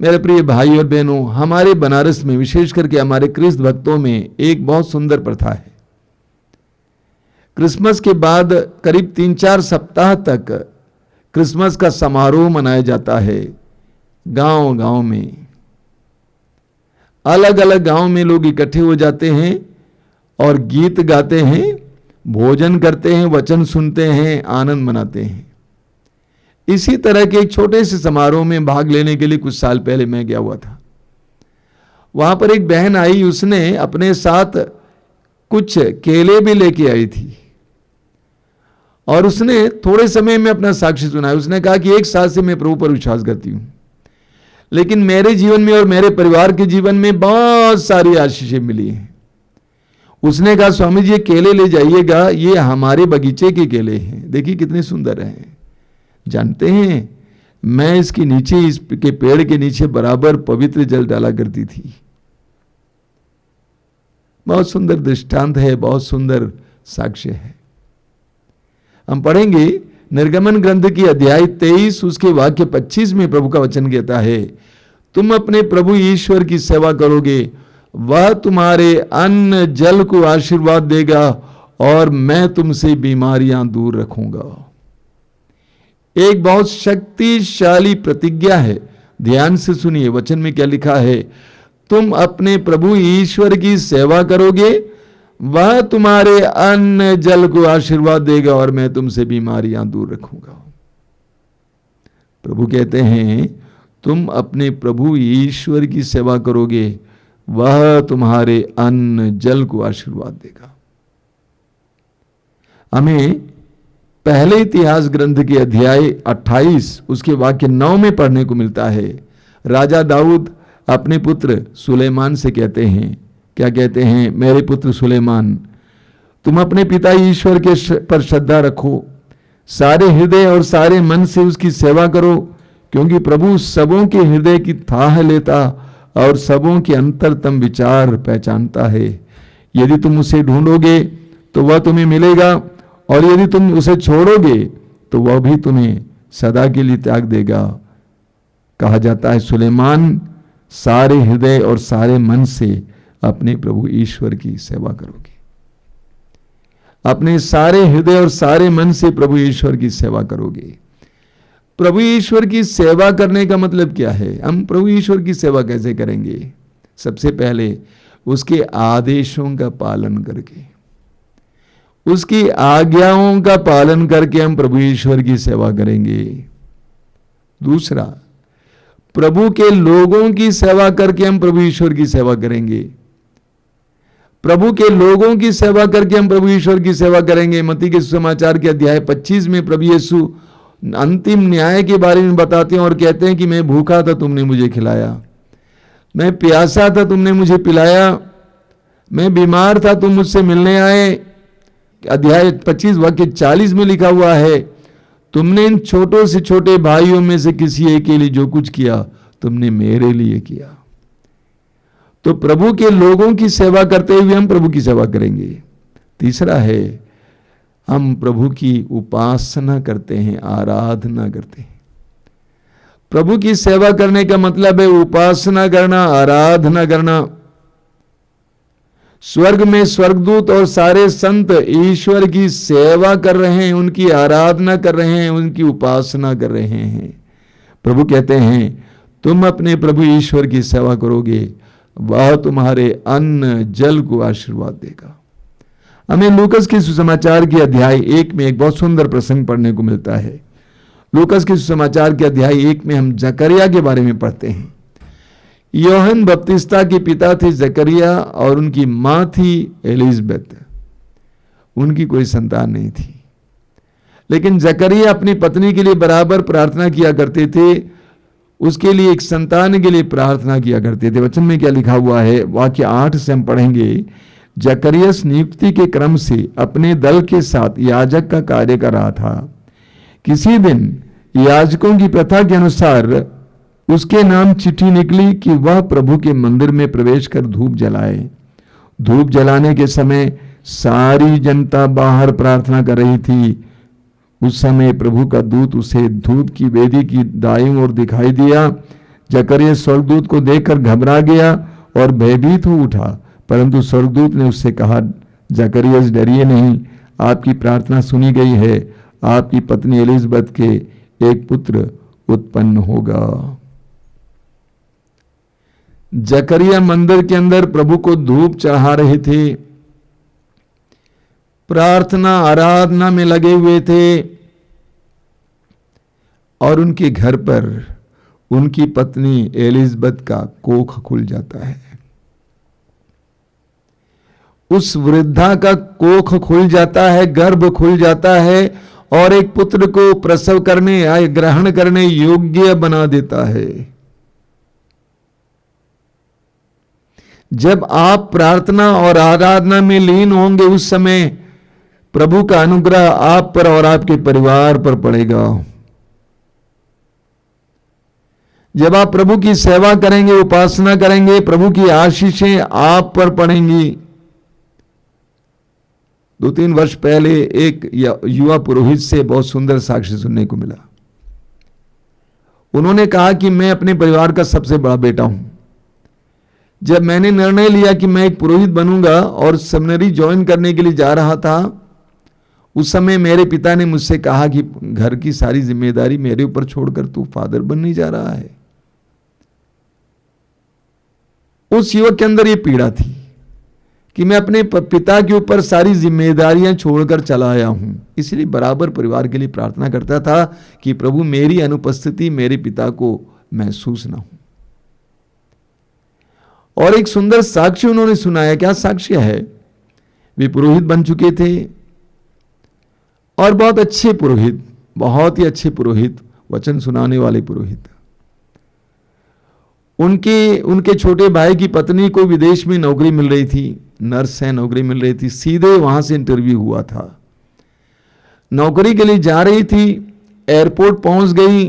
मेरे प्रिय भाई और बहनों, हमारे बनारस में, विशेष करके हमारे क्रिस्त भक्तों में एक बहुत सुंदर प्रथा है। क्रिसमस के बाद करीब 3-4 सप्ताह तक क्रिसमस का समारोह मनाया जाता है। गांव गांव में, अलग अलग गांव में लोग इकट्ठे हो जाते हैं और गीत गाते हैं, भोजन करते हैं, वचन सुनते हैं, आनंद मनाते हैं। इसी तरह के एक छोटे से समारोह में भाग लेने के लिए कुछ साल पहले मैं गया हुआ था। वहां पर एक बहन आई, उसने अपने साथ कुछ केले भी लेके आई थी और उसने थोड़े समय में अपना साक्ष्य सुनाया। उसने कहा कि 1 साल से मैं प्रभु पर विश्वास करती हूं, लेकिन मेरे जीवन में और मेरे परिवार के जीवन में बहुत सारी आशीषें मिली हैं। उसने कहा, स्वामी जी ये केले ले जाइएगा, ये हमारे बगीचे के केले हैं, देखिए कितने सुंदर हैं। जानते हैं, मैं इसके नीचे, इसके पेड़ के नीचे बराबर पवित्र जल डाला करती थी। बहुत सुंदर दृष्टांत है, बहुत सुंदर साक्ष्य है। हम पढ़ेंगे निर्गमन ग्रंथ की अध्याय 23 उसके वाक्य 25 में प्रभु का वचन कहता है, तुम अपने प्रभु ईश्वर की सेवा करोगे, वह तुम्हारे अन्न जल को आशीर्वाद देगा और मैं तुमसे बीमारियां दूर रखूंगा। एक बहुत शक्तिशाली प्रतिज्ञा है। ध्यान से सुनिए, वचन में क्या लिखा है, तुम अपने प्रभु ईश्वर की सेवा करोगे, वह तुम्हारे अन्न जल को आशीर्वाद देगा और मैं तुमसे बीमारियां दूर रखूंगा। प्रभु कहते हैं, तुम अपने प्रभु ईश्वर की सेवा करोगे, वह तुम्हारे अन्न जल को आशीर्वाद देगा। हमें पहले इतिहास ग्रंथ के अध्याय 28 उसके वाक्य 9 में पढ़ने को मिलता है। राजा दाऊद अपने पुत्र सुलेमान से कहते हैं, क्या कहते हैं, मेरे पुत्र सुलेमान, तुम अपने पिता ईश्वर के पर श्रद्धा रखो, सारे हृदय और सारे मन से उसकी सेवा करो, क्योंकि प्रभु सबों के हृदय की थाह लेता और सबों के अंतरतम विचार पहचानता है। यदि तुम उसे ढूंढोगे तो वह तुम्हें मिलेगा, और यदि तुम उसे छोड़ोगे तो वह भी तुम्हें सदा के लिए त्याग देगा। कहा जाता है, सुलेमान सारे हृदय और सारे मन से अपने प्रभु ईश्वर की सेवा करोगे। अपने सारे हृदय और सारे मन से प्रभु ईश्वर की सेवा करोगे। प्रभु ईश्वर की सेवा करने का मतलब क्या है? हम प्रभु ईश्वर की सेवा कैसे करेंगे? सबसे पहले उसके आदेशों का पालन करके, उसकी आज्ञाओं का पालन करके हम प्रभु ईश्वर की सेवा करेंगे। दूसरा, प्रभु के लोगों की सेवा करके हम प्रभु ईश्वर की सेवा करेंगे। प्रभु के लोगों की सेवा करके हम प्रभु ईश्वर की सेवा करेंगे। मत्ती के सुसमाचार के अध्याय 25 में प्रभु यीशु अंतिम न्याय के बारे में बताते हैं और कहते हैं कि मैं भूखा था, तुमने मुझे खिलाया, मैं प्यासा था, तुमने मुझे पिलाया, मैं बीमार था, तुम मुझसे मिलने आए। अध्याय 25 वाक्य 40 में लिखा हुआ है, तुमने इन छोटों से छोटे भाइयों में से किसी एक के लिए जो कुछ किया, तुमने मेरे लिए किया। तो प्रभु के लोगों की सेवा करते हुए हम प्रभु की सेवा करेंगे। तीसरा है, हम प्रभु की उपासना करते हैं, आराधना करते हैं। प्रभु की सेवा करने का मतलब है उपासना करना, आराधना करना। स्वर्ग में स्वर्गदूत और सारे संत ईश्वर की सेवा कर रहे हैं, उनकी आराधना कर रहे हैं, उनकी उपासना कर रहे हैं। प्रभु कहते हैं, तुम अपने प्रभु ईश्वर की सेवा करोगे, वह तुम्हारे अन्न जल को आशीर्वाद देगा। हमें लूकस के सुसमाचार के अध्याय 1 में एक बहुत सुंदर प्रसंग पढ़ने को मिलता है। लूकस के सुसमाचार के अध्याय 1 में हम जकरिया के बारे में पढ़ते हैं। यूहन्ना बपतिस्ता के पिता थे जकरिया और उनकी मां थी एलिजबेथ। उनकी कोई संतान नहीं थी, लेकिन जकरिया अपनी पत्नी के लिए बराबर प्रार्थना किया करते थे, उसके लिए एक संतान के लिए प्रार्थना किया करते थे। वचन में क्या लिखा हुआ है, वाक्य 8 से हम पढ़ेंगे, जकरियस नियुक्ति के क्रम से अपने दल के साथ याजक का कार्य कर रहा था। किसी दिन याजकों की प्रथा के अनुसार उसके नाम चिट्ठी निकली कि वह प्रभु के मंदिर में प्रवेश कर धूप जलाए। धूप जलाने के समय सारी जनता बाहर प्रार्थना कर रही थी। उस समय प्रभु का दूत उसे धूप की वेदी की दाईं ओर दिखाई दिया। जकरिया स्वर्गदूत को देखकर घबरा गया और भयभीत हो उठा, परंतु स्वर्गदूत ने उससे कहा, जकरिया डरिए नहीं, आपकी प्रार्थना सुनी गई है, आपकी पत्नी एलिजबेथ के एक पुत्र उत्पन्न होगा। जकरिया मंदिर के अंदर प्रभु को धूप चढ़ा रहे थे, प्रार्थना आराधना में लगे हुए थे, और उनके घर पर उनकी पत्नी एलिजबेथ का कोख खुल जाता है। उस वृद्धा का कोख खुल जाता है, गर्भ खुल जाता है और एक पुत्र को प्रसव करने या ग्रहण करने योग्य बना देता है। जब आप प्रार्थना और आराधना में लीन होंगे, उस समय प्रभु का अनुग्रह आप पर और आपके परिवार पर पड़ेगा। जब आप प्रभु की सेवा करेंगे, उपासना करेंगे, प्रभु की आशीषें आप पर पड़ेंगी। 2-3 वर्ष पहले एक युवा पुरोहित से बहुत सुंदर साक्ष्य सुनने को मिला। उन्होंने कहा कि मैं अपने परिवार का सबसे बड़ा बेटा हूं। जब मैंने निर्णय लिया कि मैं एक पुरोहित बनूंगा और सेमिनरी ज्वाइन करने के लिए जा रहा था, उस समय मेरे पिता ने मुझसे कहा कि घर की सारी जिम्मेदारी मेरे ऊपर छोड़कर तू फादर बनने जा रहा है। उस युवक के अंदर यह पीड़ा थी कि मैं अपने पिता के ऊपर सारी जिम्मेदारियां छोड़कर चला आया हूं। इसलिए बराबर परिवार के लिए प्रार्थना करता था कि प्रभु मेरी अनुपस्थिति मेरे पिता को महसूस ना हो। और एक सुंदर साक्ष्य उन्होंने सुनाया। क्या साक्ष्य है? वे पुरोहित बन चुके थे और बहुत अच्छे पुरोहित, बहुत ही अच्छे पुरोहित, वचन सुनाने वाले पुरोहित। उनके छोटे भाई की पत्नी को विदेश में नौकरी मिल रही थी, नर्स है, नौकरी मिल रही थी। सीधे वहां से इंटरव्यू हुआ था, नौकरी के लिए जा रही थी, एयरपोर्ट पहुंच गई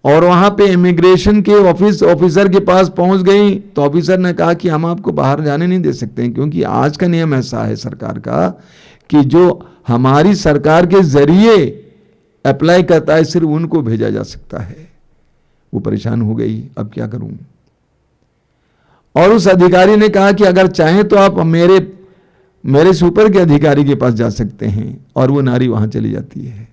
और वहां पे इमिग्रेशन के ऑफिसर के पास पहुंच गई तो ऑफिसर ने कहा कि हम आपको बाहर जाने नहीं दे सकते हैं, क्योंकि आज का नियम ऐसा है सरकार का कि जो हमारी सरकार के जरिए अप्लाई करता है सिर्फ उनको भेजा जा सकता है। वो परेशान हो गई, अब क्या करूं? और उस अधिकारी ने कहा कि अगर चाहें तो आप मेरे से ऊपर के अधिकारी के पास जा सकते हैं। और वो नारी वहां चली जाती है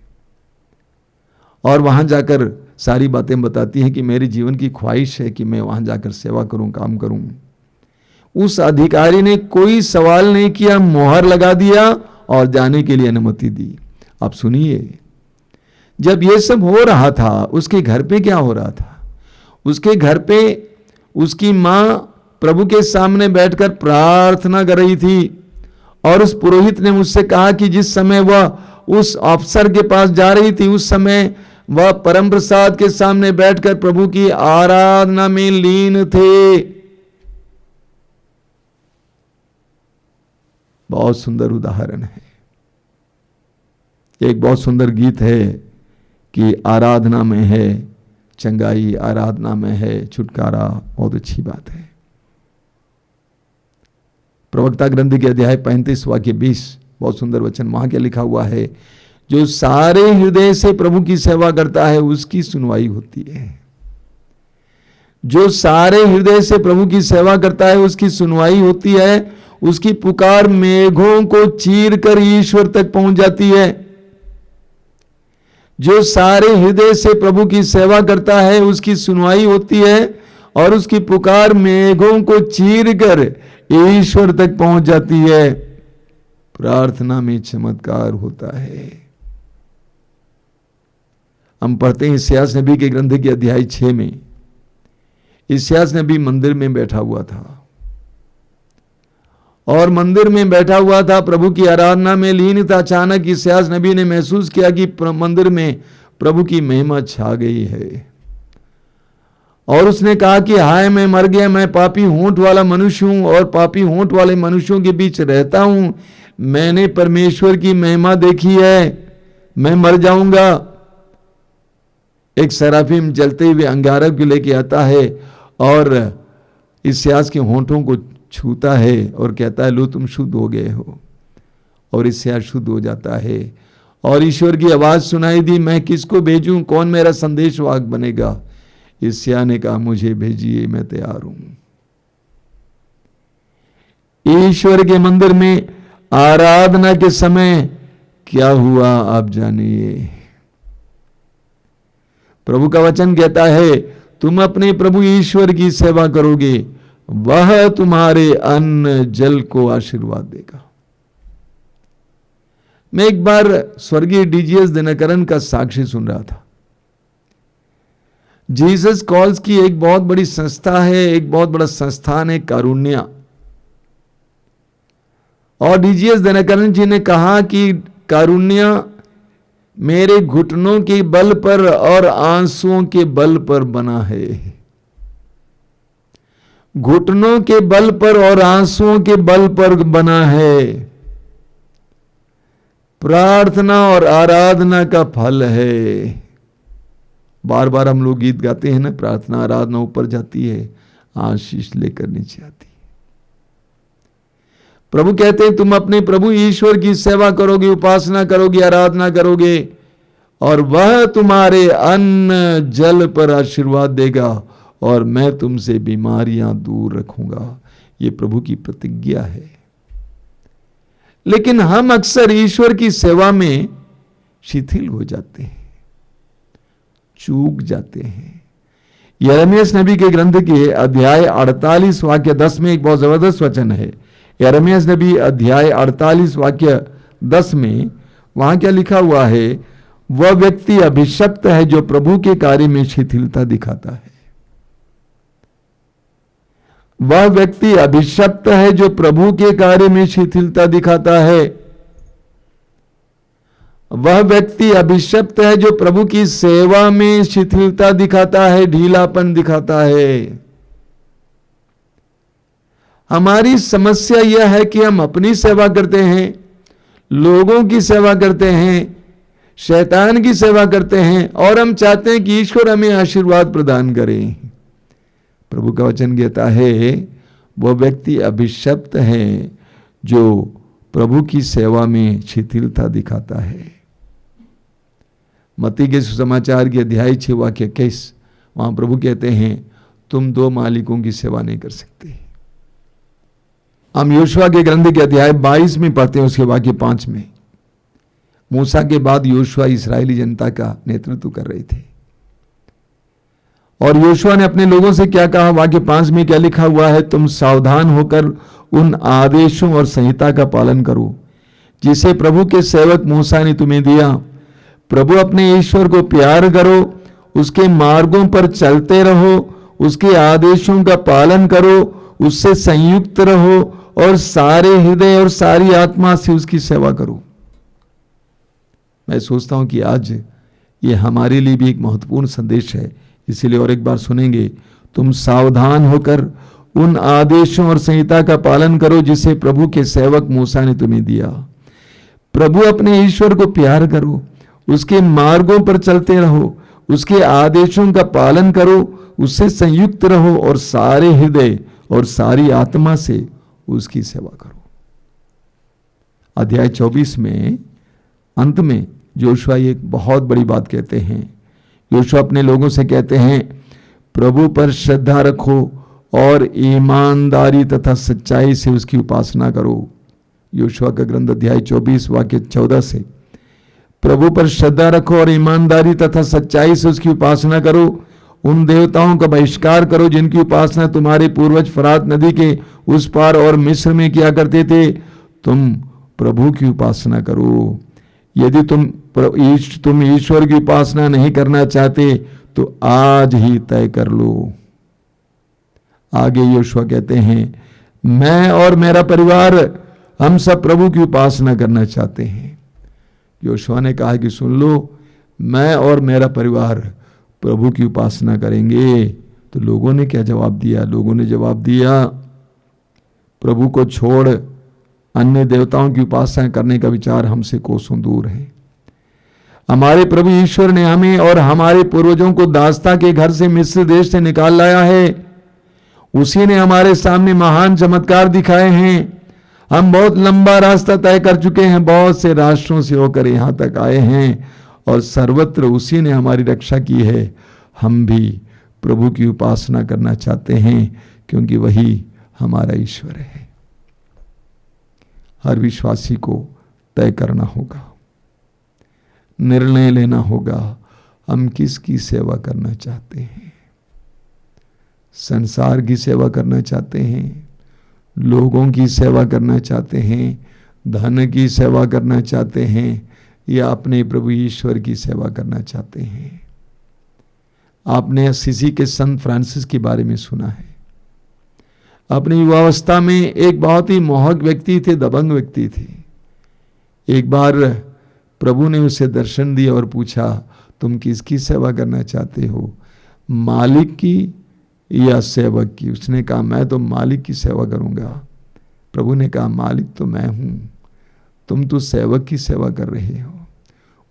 और वहां जाकर सारी बातें बताती हैं कि मेरी जीवन की ख्वाहिश है कि मैं वहां जाकर सेवा करूं, काम करूं। उस अधिकारी ने कोई सवाल नहीं किया, मोहर लगा दिया और जाने के लिए अनुमति दी। आप सुनिए, जब ये सब हो रहा था, उसके घर पे क्या हो रहा था? उसके घर पे उसकी मां प्रभु के सामने बैठकर प्रार्थना कर रही थी। और उस पुरोहित ने मुझसे कहा कि जिस समय वह उस अफसर के पास जा रही थी, उस समय वह परम प्रसाद के सामने बैठकर प्रभु की आराधना में लीन थे। बहुत सुंदर उदाहरण है। एक बहुत सुंदर गीत है कि आराधना में है चंगाई, आराधना में है छुटकारा। बहुत अच्छी बात है। प्रवक्ता ग्रंथ के अध्याय 35 वाक्य 20 बहुत सुंदर वचन वहां क्या लिखा हुआ है? जो सारे हृदय से प्रभु की सेवा करता है उसकी सुनवाई होती है। जो सारे हृदय से प्रभु की सेवा करता है उसकी सुनवाई होती है। उसकी पुकार मेघों को चीर कर ईश्वर तक पहुंच जाती है। जो सारे हृदय से प्रभु की सेवा करता है उसकी सुनवाई होती है और उसकी पुकार मेघों को चीर कर ईश्वर तक पहुंच जाती है। प्रार्थना में चमत्कार होता है। हम पढ़ते हैं इस्यास नबी के ग्रंथ के अध्याय 6 में। इस्यास नबी मंदिर में बैठा हुआ था और मंदिर में बैठा हुआ था, प्रभु की आराधना में लीन था। अचानक इस्यास नबी ने महसूस किया कि मंदिर में प्रभु की महिमा छा गई है और उसने कहा कि हाय मैं मर गया, मैं पापी होंठ वाला मनुष्य हूं और पापी होंठ वाले मनुष्यों के बीच रहता हूं। मैंने परमेश्वर की महिमा देखी है, मैं मर जाऊंगा। एक सराफिम जलते हुए अंगारक को लेके आता है और इस्यास के होंठों को छूता है और कहता है लो तुम शुद्ध हो गए हो। और इस्यास शुद्ध हो जाता है और ईश्वर की आवाज सुनाई दी, मैं किसको भेजूं, कौन मेरा संदेशवाहक बनेगा? यशायाह ने कहा मुझे भेजिए, मैं तैयार हूं। ईश्वर के मंदिर में आराधना के समय क्या हुआ आप जानिए। प्रभु का वचन कहता है तुम अपने प्रभु ईश्वर की सेवा करोगे, वह तुम्हारे अन्न जल को आशीर्वाद देगा। मैं एक बार स्वर्गीय डीजीएस दिनकरन का साक्षी सुन रहा था। जीसस कॉल्स की एक बहुत बड़ी संस्था है, एक बहुत बड़ा संस्थान है कारुण्या। और डीजीएस दिनकरन जी ने कहा कि कारुण्या मेरे घुटनों के बल पर और आंसुओं के बल पर बना है। घुटनों के बल पर और आंसुओं के बल पर बना है। प्रार्थना और आराधना का फल है। बार बार हम लोग गीत गाते हैं ना, प्रार्थना आराधना ऊपर जाती है, आशीष लेकर नीचे आती है। प्रभु कहते हैं तुम अपने प्रभु ईश्वर की सेवा करोगे, उपासना करोगे, आराधना करोगे और वह तुम्हारे अन्न जल पर आशीर्वाद देगा और मैं तुमसे बीमारियां दूर रखूंगा। ये प्रभु की प्रतिज्ञा है। लेकिन हम अक्सर ईश्वर की सेवा में शिथिल हो जाते हैं, चूक जाते हैं। यिर्मयाह नबी के ग्रंथ के अध्याय 48 वाक्य 10 में एक बहुत जबरदस्त वचन है। यिर्मयाह नबी अध्याय 48 वाक्य 10 में वहां क्या लिखा हुआ है, वह व्यक्ति अभिशप्त है जो प्रभु के कार्य में शिथिलता दिखाता है। वह व्यक्ति अभिशप्त है जो प्रभु के कार्य में शिथिलता दिखाता है। वह व्यक्ति अभिशप्त है जो प्रभु की सेवा में शिथिलता दिखाता है, ढीलापन दिखाता है। हमारी समस्या यह है कि हम अपनी सेवा करते हैं, लोगों की सेवा करते हैं, शैतान की सेवा करते हैं और हम चाहते हैं कि ईश्वर हमें आशीर्वाद प्रदान करें। प्रभु का वचन कहता है वह व्यक्ति अभिशप्त है जो प्रभु की सेवा में शिथिलता दिखाता है। मत्ती के सुसमाचार के अध्याय 6 वाक्य 21 वहां प्रभु कहते हैं तुम दो मालिकों की सेवा नहीं कर सकते। हम योशुआ के ग्रंथ के अध्याय 22 में पढ़ते हैं, उसके वाक्य 5 में मूसा के बाद योशुआ इस्राएली जनता का नेतृत्व कर रहे थे और योशुआ ने अपने लोगों से क्या कहा। वाक्य 5 में क्या लिखा हुआ है, तुम सावधान होकर उन आदेशों और संहिता का पालन करो जिसे प्रभु के सेवक मूसा ने तुम्हें दिया। प्रभु अपने ईश्वर को प्यार करो, उसके मार्गों पर चलते रहो, उसके आदेशों का पालन करो, उससे संयुक्त रहो और सारे हृदय और सारी आत्मा से उसकी सेवा करो। मैं सोचता हूं कि आज ये हमारे लिए भी एक महत्वपूर्ण संदेश है, इसीलिए और एक बार सुनेंगे। तुम सावधान होकर उन आदेशों और संहिता का पालन करो जिसे प्रभु के सेवक मूसा ने तुम्हें दिया। प्रभु अपने ईश्वर को प्यार करो, उसके मार्गों पर चलते रहो, उसके आदेशों का पालन करो, उससे संयुक्त रहो और सारे हृदय और सारी आत्मा से उसकी सेवा करो। अध्याय 24 में अंत में योशुआ एक बहुत बड़ी बात कहते हैं। योशुआ अपने लोगों से कहते हैं प्रभु पर श्रद्धा रखो और ईमानदारी तथा सच्चाई से उसकी उपासना करो। योशुआ का ग्रंथ अध्याय 24 वाक्य 14 से प्रभु पर श्रद्धा रखो और ईमानदारी तथा सच्चाई से उसकी उपासना करो। उन देवताओं का बहिष्कार करो जिनकी उपासना तुम्हारे पूर्वज फरात नदी के उस पार और मिस्र में किया करते थे। तुम प्रभु की उपासना करो। यदि तुम ईश्वर की उपासना नहीं करना चाहते तो आज ही तय कर लो। आगे योशुआ कहते हैं मैं और मेरा परिवार हम सब प्रभु की उपासना करना चाहते हैं। योशुआ ने कहा कि सुन लो, मैं और मेरा परिवार प्रभु की उपासना करेंगे। तो लोगों ने क्या जवाब दिया? लोगों ने जवाब दिया प्रभु को छोड़ अन्य देवताओं की उपासना करने का विचार हमसे कोसों दूर है। हमारे प्रभु ईश्वर ने हमें और हमारे पूर्वजों को दासता के घर से मिस्र देश से निकाल लाया है। उसी ने हमारे सामने महान चमत्कार दिखाए हैं। हम बहुत लंबा रास्ता तय कर चुके हैं, बहुत से राष्ट्रों से होकर यहाँ तक आए हैं और सर्वत्र उसी ने हमारी रक्षा की है। हम भी प्रभु की उपासना करना चाहते हैं, क्योंकि वही हमारा ईश्वर है। हर विश्वासी को तय करना होगा, निर्णय लेना होगा, हम किसकी सेवा करना चाहते हैं। संसार की सेवा करना चाहते हैं, लोगों की सेवा करना चाहते हैं, धन की सेवा करना चाहते हैं, या अपने प्रभु ईश्वर की सेवा करना चाहते हैं। आपने असीसी के संत फ्रांसिस के बारे में सुना है। अपनी युवावस्था में एक बहुत ही मोहक व्यक्ति थे, दबंग व्यक्ति थे। एक बार प्रभु ने उसे दर्शन दिया और पूछा, तुम किसकी सेवा करना चाहते हो, मालिक की या सेवक की? उसने कहा, मैं तो मालिक की सेवा करूंगा। प्रभु ने कहा, मालिक तो मैं हूं, तुम तो सेवक की सेवा कर रहे हो।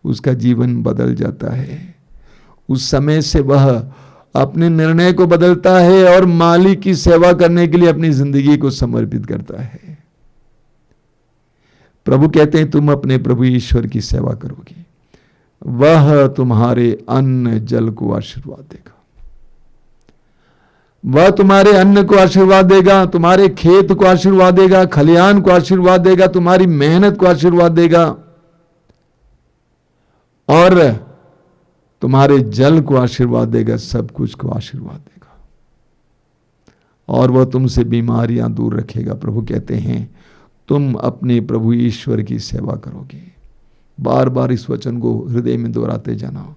उसका जीवन बदल जाता है। उस समय से वह अपने निर्णय को बदलता है और मालिक की सेवा करने के लिए अपनी जिंदगी को समर्पित करता है। प्रभु कहते हैं, तुम अपने प्रभु ईश्वर की सेवा करोगे, वह तुम्हारे अन्न जल को आशीर्वाद देगा। वह तुम्हारे अन्न को आशीर्वाद देगा, तुम्हारे खेत को आशीर्वाद देगा, खलिहान को आशीर्वाद देगा, तुम्हारी मेहनत को आशीर्वाद देगा, और तुम्हारे जल को आशीर्वाद देगा, सब कुछ को आशीर्वाद देगा, और वह तुमसे बीमारियां दूर रखेगा। प्रभु कहते हैं, तुम अपने प्रभु ईश्वर की सेवा करोगे। बार बार इस वचन को हृदय में दोहराते जाना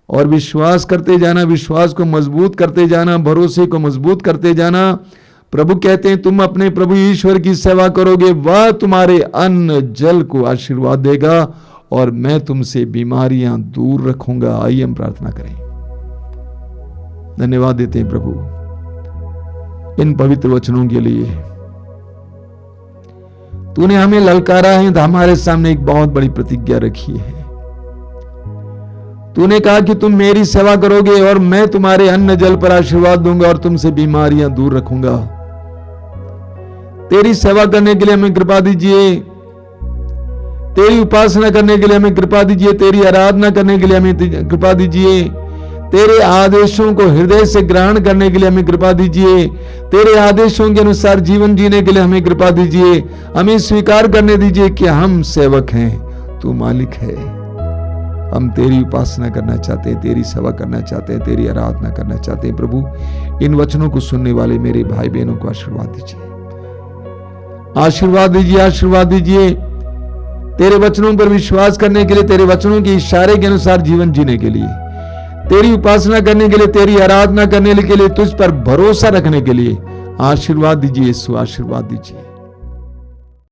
और विश्वास करते जाना, विश्वास को मजबूत करते जाना, भरोसे को मजबूत करते जाना। प्रभु कहते हैं, तुम अपने प्रभु ईश्वर की सेवा करोगे, वह तुम्हारे अन्न जल को आशीर्वाद देगा, और मैं तुमसे बीमारियां दूर रखूंगा। आइए हम प्रार्थना करें। धन्यवाद देते हैं प्रभु इन पवित्र वचनों के लिए। तूने हमें ललकारा है, हमारे सामने एक बहुत बड़ी प्रतिज्ञा रखी है। तूने कहा कि तुम मेरी सेवा करोगे और मैं तुम्हारे अन्न जल पर आशीर्वाद दूंगा और तुमसे बीमारियां दूर रखूंगा। तेरी सेवा करने के लिए हमें कृपा दीजिए, तेरी उपासना करने के लिए हमें कृपा दीजिए, तेरी आराधना करने के लिए हमें कृपा दीजिए, तेरे आदेशों को हृदय से ग्रहण करने के लिए हमें कृपा दीजिए, तेरे आदेशों के अनुसार जीवन जीने के लिए हमें कृपा दीजिए। हमें स्वीकार करने दीजिए कि हम सेवक हैं, तू मालिक है। हम तेरी उपासना करना चाहते हैं, तेरी सेवा करना चाहते हैं, तेरी आराधना करना चाहते हैं। प्रभु, इन वचनों को सुनने वाले मेरे भाई बहनों को आशीर्वाद दीजिए, आशीर्वाद दीजिए, आशीर्वाद दीजिए। तेरे वचनों पर विश्वास करने के लिए, तेरे वचनों के इशारे के अनुसार जीवन जीने के लिए, तेरी उपासना करने के लिए, तेरी आराधना करने के लिए, तुझ पर भरोसा रखने के लिए आशीर्वाद दीजिए यीशु, आशीर्वाद दीजिए।